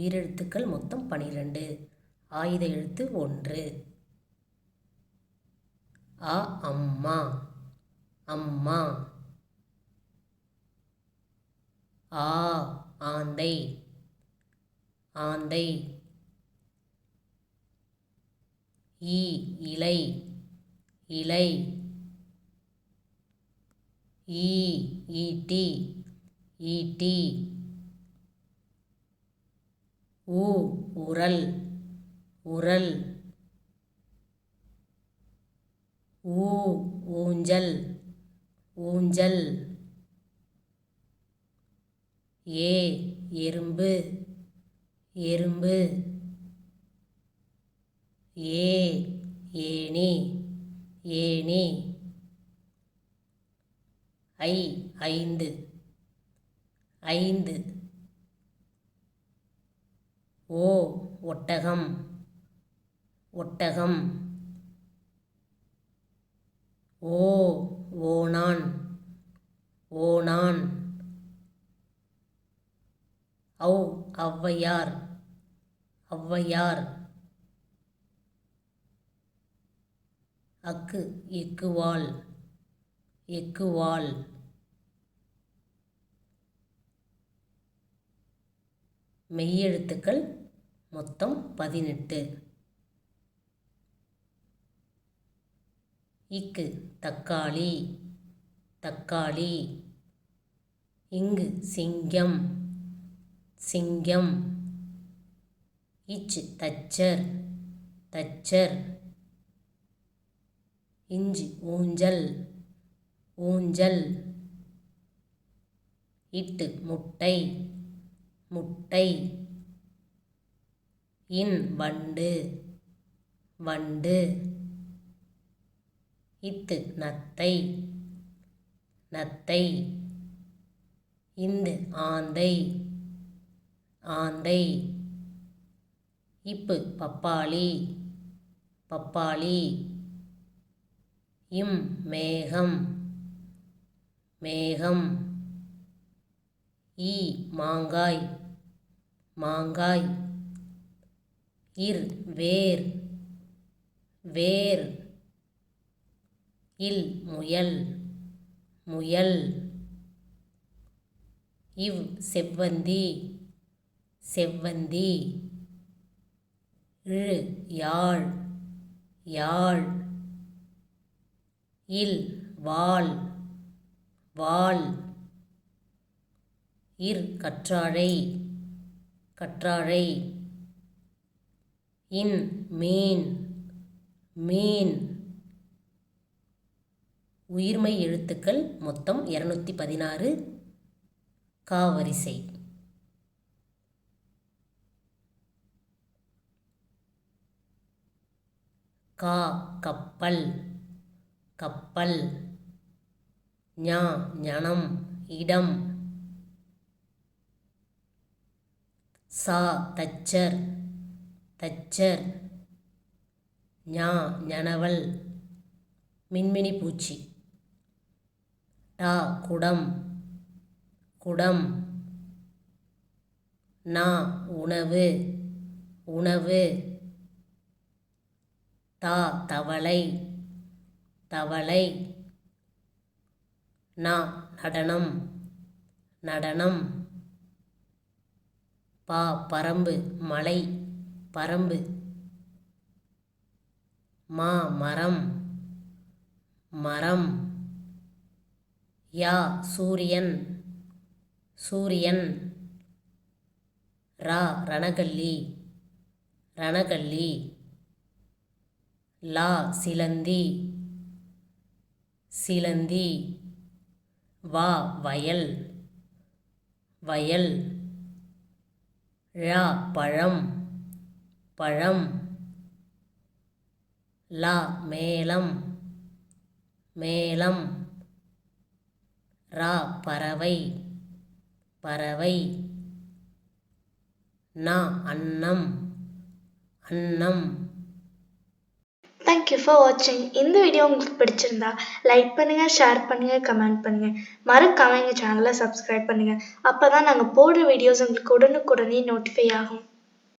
உயிரெழுத்துக்கள் மொத்தம் 12. ஆயுத எழுத்து 1. அ அம்மா அம்மா. ஆ ஆந்தை ஆந்தை. ஈ இலை இலை. ஈ ஈட்டி ஈட்டி. ஊ உரல் உரல். ஊ ஊஞ்சல் ஊஞ்சல். ஏ எறும்பு எறும்பு. ஏ ஏணி ஏணி. ஐ ஐந்து ஐந்து. ஓ ஒட்டகம் ஒட்டகம். ஓ ஓணான் ஓணான். ஔ ஔவையார் ஔவையார். அக்கு எக்குவால் எக்குவால். மெய்யெழுத்துக்கள் மொத்தம் 18. இக்கு தக்காளி தக்காளி. இங்கு சிங்கம் சிங்கம். இச்சு தச்சர் தச்சர். இஞ்சு ஊஞ்சல் ஊஞ்சல். இட்டு முட்டை முட்டை. இன் வண்டு வண்டு. இத்து நத்தை நத்தை. இந்து ஆந்தை ஆந்தை. இப்பு பப்பாளி பப்பாளி. இம் மேகம் மேகம். ஈ மாங்காய் மாங்காய். இர் வேர் வேர். இல் முயல் முயல். இவ் செவ்வந்தி செவ்வந்தி. இழு யாழ் யாழ். இல் வாள் வாள். இர் கற்றாழை கற்றாழை. இன் மீன் மீன். உயிர்மெய் எழுத்துக்கள் மொத்தம் 216. கா வரிசை. கா கப்பல் கப்பல். ஞா ஞனம் இடம். சா தச்சர் தச்சர். ஞா ஞனவல் மின்மினி பூச்சி. டா குடம் குடம். நா உணவு உணவு. தா தவளை தவளை. நா நடனம் நடனம். பா பறம்பு மலை பறம்பு. மா மரம் மரம். யா சூரியன் சூரியன். ரா ரணகல்லி ரணகல்லி. லா சிலந்தி சிலந்தி. வா வயல் வயல். ழா பழம் பழம். லா மேளம் மேளம். ரா பறவை பறவை. நா அன்னம் அன்னம். தேங்க்யூ ஃபார் வாட்சிங். இந்த வீடியோ உங்களுக்கு பிடிச்சிருந்தா லைக் பண்ணுங்க, ஷேர் பண்ணுங்க, கமெண்ட் பண்ணுங்க. மறக்காம எங்கள் சேனலை சப்ஸ்கிரைப் பண்ணுங்க. அப்பதான் நாங்கள் போடுற வீடியோஸ் உங்களுக்கு உடனுக்குடனே நோட்டிஃபை ஆகும்.